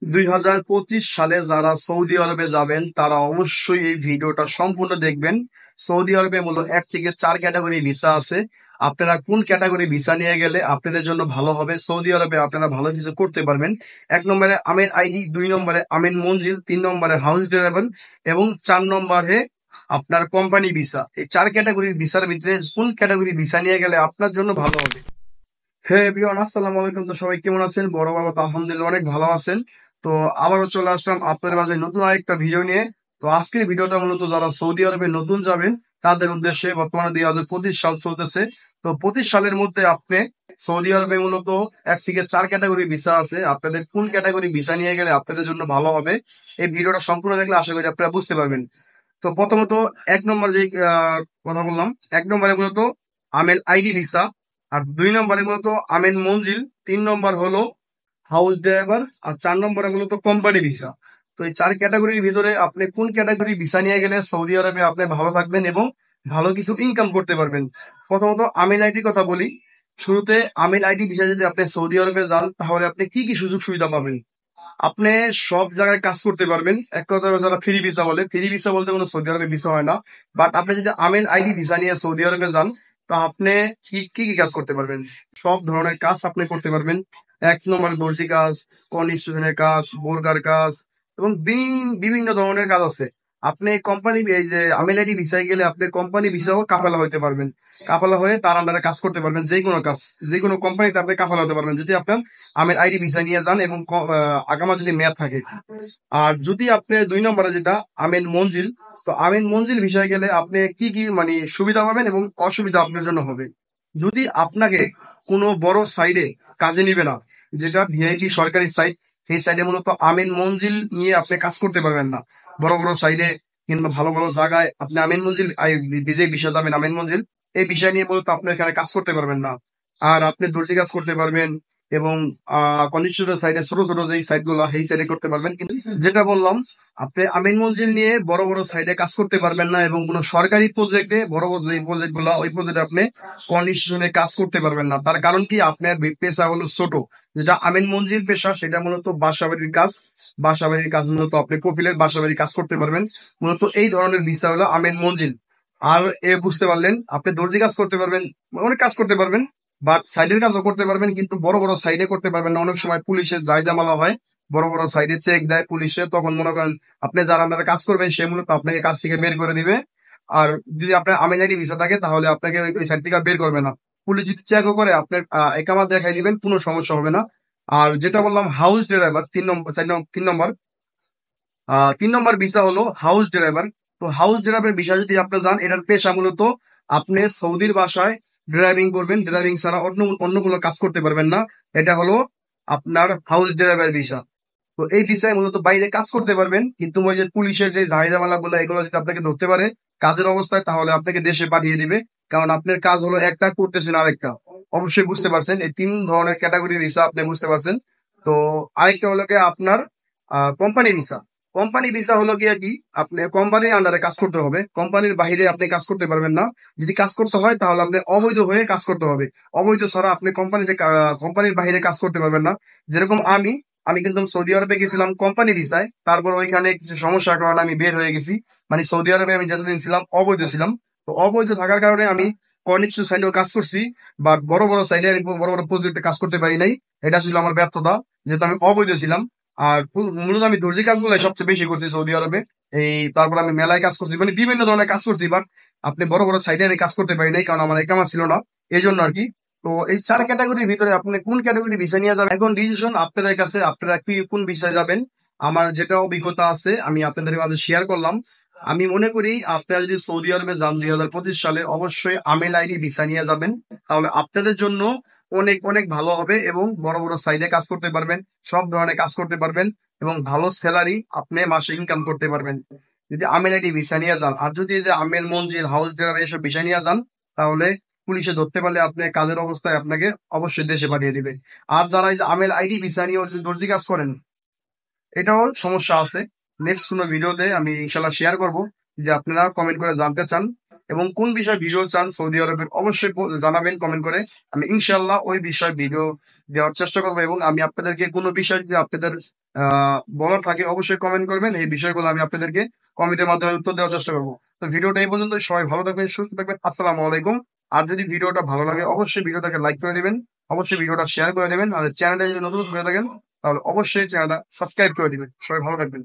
2025 সালে যারা সৌদি আরবে যাবেন তারা অবশ্যই এই ভিডিওটা সম্পূর্ণ দেখবেন। সৌদি আরবে মূলত 1 থেকে 4 ক্যাটাগরি ভিসা আছে। আপনারা কোন ক্যাটাগরি ভিসা নিয়ে গেলে আপনাদের জন্য ভালো হবে, সৌদি আরবে আপনারা ভালো কিছু করতে পারবেন। 1 নম্বরে আমের আইডি, 2 নম্বরে আমিন মঞ্জিল, 3 নম্বরে হাউস ড্রাইভার এবং 4 নম্বরে আপনার কোম্পানি ভিসা। এই 4 ক্যাটাগরির ভিসার ভিতরে কোন ক্যাটাগরি ভিসা নিয়ে গেলে আপনার জন্য ভালো হবে? হ্যাঁ এভরিওয়ান, আসসালামু আলাইকুম। তো সবাই কেমন আছেন? বড় বাবা তো আলহামদুলিল্লাহ অনেক ভালো আছেন। তো আবারও চলে আসলাম আপনাদের মাঝে নতুন আরেকটা ভিডিও নিয়ে। তো আজকের ভিডিওটা মূলত যারা সৌদি আরবে নতুন যাবেন তাদের উদ্দেশ্যে। বর্তমানে 2025 সাল চলতেছে। তো 25 সালের মধ্যে আপনি সৌদি আরবে মূলত 1 থেকে 4 ক্যাটাগরি ভিসা আছে। আপনাদের কোন ক্যাটাগরি ভিসা নিয়ে গেলে আপনাদের জন্য ভালো হবে, এই ভিডিওটা সম্পূর্ণ দেখলে আশা করি আপনারা বুঝতে পারবেন। তো প্রথমত 1 নম্বর যে কথা বললাম, 1 নম্বরে মূলত আমেল আইডি ভিসা, আর 2 নম্বরে মূলত আমেন মঞ্জিল, 3 নম্বর হলো হাউস ড্রাইভার, আর 4 নম্বরে মূলত কোম্পানি ভিসা। তো এই 4 ক্যাটাগরির ভিতরে আপনি কোন ক্যাটাগরি ভিসা নিয়ে গেলে সৌদি আরবে আপনি ভালো থাকবেন এবং ভালো কিছু ইনকাম করতে পারবেন? প্রথমত আমেল আইডির কথা বলি। শুরুতে আমেল আইডি ভিসা যদি আপনি সৌদি আরবে যান তাহলে আপনি কি কি সুযোগ সুবিধা পাবেন? আপনি সব জায়গায় কাজ করতে পারবেন। এক কথা যারা ফ্রি ভিসা বলে, ফ্রি ভিসা বলতে কোনো সৌদি আরবে ভিসা হয় না। বাট আপনি যদি আমেল আইডি ভিসা নিয়ে সৌদি আরবে যান তা আপনি কি কি কি কাজ করতে পারবেন? সব ধরনের কাজ আপনি করতে পারবেন। 1 নম্বর দর্জি কাজ, কনস্ট্রাকশনের কাজ, বোরকার কাজ এবং বিভিন্ন ধরনের কাজ আছে। আপনি কোম্পানি, এই যে আমেল আইডি ভিসায় গেলে আপনি কোম্পানি ভিসাও কাফেলা হইতে পারবেন। কাফেলা হয়ে তার আন্ডারে কাজ করতে পারবেন। যে কোনো কাজ, যে কোনো কোম্পানিতে আপনি কাফেলা হতে পারবেন যদি আপনার আমের আইডি ভিসা নিয়ে যান এবং আগামা যদি মেয়াদ থাকে। আর যদি আপনি 2 নম্বরে যেটা আমেন মঞ্জিল, তো আমেন মঞ্জিল ভিসায় গেলে আপনি কি কি মানে সুবিধা পাবেন এবং অসুবিধা আপনার জন্য হবে। যদি আপনাকে কোনো বড় সাইডে কাজে নিবে না, যেটা ভিআইপি সরকারি সাইট, সেই সাইডে মূলত আমিন মঞ্জিল নিয়ে আপনি কাজ করতে পারবেন না। বড় বড় সাইডে কিংবা ভালো ভালো জায়গায় আপনি আমিন মঞ্জিল যে বিষয় যাবেন আমিন মঞ্জিল, এই বিষয় নিয়ে মূলত আপনি এখানে কাজ করতে পারবেন না। আর আপনি দর্জি কাজ করতে পারবেন এবং কন্ডিশনার সাইডে ছোট ছোট যেই সাইড গুলো সেই সাইডে করতে পারবেন। কিন্তু যেটা বললাম, আপনি আমিন মঞ্জিল নিয়ে বড় বড় সাইডে কাজ করতে পারবেন না এবং কোনো সরকারি প্রজেক্টে, বড় বড় যে প্রজেক্ট গুলো ওই প্রজেক্টে আপনি কন্ডিশনে কাজ করতে পারবেন না। তার কারণ কি, আপনার পেশা হলো ছোট। যেটা আমিন মঞ্জিল পেশা সেটা মূলত বাসাবাড়ির কাজ। বাসাবাড়ির কাজ মূলত আপনি কপিলের বাসাবাড়ির কাজ করতে পারবেন। মূলত এই ধরনের ভিসা হলো আমিন মঞ্জিল। আর বুঝতে পারলেন, আপনি দর্জি কাজ করতে পারবেন, অনেক কাজ করতে পারবেন, বাট সাইডের কাজও করতে পারবেন কিন্তু বড় বড় সাইডে করতে পারবেন না। অনেক সময় পুলিশের জায়জামালা হয়, বড় বড় সাইডে চেক দেয় পুলিশে, তখন মনে করেন আপনি যারা আপনারা কাজ করবেন সে মূলত আপনাকে কাজ থেকে বের করে দিবে। আর যদি আপনার আমিন আইডি ভিসা থাকে তাহলে আপনাকে ওই সাইড থেকে বের করবে না। পুলিশ যদি চেকও করে আপনার একামা দেখাই দিবেন, কোনো সমস্যা হবে না। আর যেটা বললাম হাউস ড্রাইভার, 3 নম্বর 3 নম্বর ভিসা হলো হাউস ড্রাইভার। তো হাউস ড্রাইভার ভিসা যদি আপনি যান, এটার পেশা মূলত আপনি সৌদির বাসায় ড্রাইভিং করবেন। ড্রাইভিং ছাড়া অন্য অন্য কোনো কাজ করতে পারবেন না। এটা হলো আপনার হাউস ড্রাইভার ভিসা। তো এই ভিসায় মূলত বাইরে কাজ করতে পারবেন, কিন্তু ওই যে পুলিশের যে ধাইদামালা গুলো এগুলো যদি আপনাকে ধরতে পারে কাজের অবস্থায় তাহলে আপনাকে দেশে পাঠিয়ে দিবে। কারণ আপনার কাজ হলো একটা, করতেছেন আরেকটা। অবশ্যই বুঝতে পারছেন, এই 3 ধরনের ক্যাটাগরি ভিসা আপনি বুঝতে পারছেন। তো আরেকটা হলো কি আপনার কোম্পানি ভিসা। কোম্পানি ভিসা হলো গিয়া কি, আপনি কোম্পানির আন্ডারে কাজ করতে হবে, কোম্পানির বাইরে আপনি কাজ করতে পারবেন না। যদি কাজ করতে হয় তাহলে আপনি অবৈধ হয়ে কাজ করতে হবে। অবৈধ ছাড়া আপনি কোম্পানির বাইরে কাজ করতে পারবেন না। যেরকম আমি আমি কিন্তু সৌদি আরবে গেছিলাম কোম্পানি ভিসায়, তারপর ওইখানে কিছু সমস্যার কারণে আমি বের হয়ে গেছি। মানে সৌদি আরবে আমি যতদিন ছিলাম অবৈধ ছিলাম। তো অবৈধ থাকার কারণে আমি কনিষ্ঠ সাইডেও কাজ করছি, বাট বড় বড় সাইডে আমি বড় বড় প্রজেক্টে কাজ করতে পারি নাই। এটা ছিল আমার ব্যর্থতা, যেহেতু আমি অবৈধ ছিলাম। আর মূলত আমি দর্জি কাজগুলো সবচেয়ে বেশি করছি সৌদি আরবে। তারপর আমি মেলায় কাজ করছি, মানে বিভিন্ন ধরনের কাজ করছি, বাট আপনি বড় বড় সাইডে আমি কাজ করতে পারি নাই কারণ আমার একামা ছিল না, এই জন্য আর কি। তো এই 4 ক্যাটাগরির ভিতরে আপনি কোন ক্যাটাগরি ভিসা নিয়ে যাবেন এখন ডিসিশন আপনাদের কাছে, আপনারা কি কোন ভিসায় যাবেন। আমার যেটা অভিজ্ঞতা আছে আমি আপনাদের মাঝে শেয়ার করলাম। আমি মনে করি আপনারা যদি সৌদি আরবে যান 2025 সালে, অবশ্যই আমেল আইডি ভিসা নিয়ে যাবেন। তাহলে আপনাদের জন্য অনেক অনেক ভালো হবে এবং বড় বড় সাইডে কাজ করতে পারবেন, সব ধরনের কাজ করতে পারবেন এবং ভালো স্যালারি আপনি মাসে ইনকাম করতে পারবেন যদি আমেল আইডি ভিসা নিয়ে যান। আর যদি এই যে আমেল মঞ্জিল, হাউস ড্রাইভার এসব ভিসা নিয়ে যান তাহলে পুলিশে ধরতে পারলে আপনি কাজের অবস্থায় আপনাকে অবশ্যই দেশে পাঠিয়ে দিবে। আর যারা এই যে আমেল আইডি ভিসা নিয়ে যদি দর্জি কাজ করেন, এটাও সমস্যা আছে। নেক্সট কোনো ভিডিওতে আমি ইনশাল্লাহ শেয়ার করব। যে আপনারা কমেন্ট করে জানতে চান এবং কোন বিষয়ে ভিডিও চান সৌদি আরবের, অবশ্যই জানাবেন কমেন্ট করে। আমি ইনশাল্লাহ ওই বিষয়ে ভিডিও দেওয়ার চেষ্টা করবো, এবং আমি আপনাদেরকে কোনো বিষয় যদি আপনাদের বলার থাকে অবশ্যই কমেন্ট করবেন। এই বিষয়গুলো আমি আপনাদেরকে কমেন্টের মাধ্যমে উত্তর দেওয়ার চেষ্টা করবো। তো ভিডিওটা এই পর্যন্ত, সবাই ভালো থাকবেন, সুস্থ থাকবেন, আসসালামু আলাইকুম। আর যদি ভিডিওটা ভালো লাগে অবশ্যই ভিডিওটাকে লাইক করে দিবেন, অবশ্যই ভিডিওটা শেয়ার করে দেবেন, আর চ্যানেলে যদি নতুন হয়ে থাকেন তাহলে অবশ্যই চ্যানেলটা সাবস্ক্রাইব করে দিবেন। সবাই ভালো থাকবেন।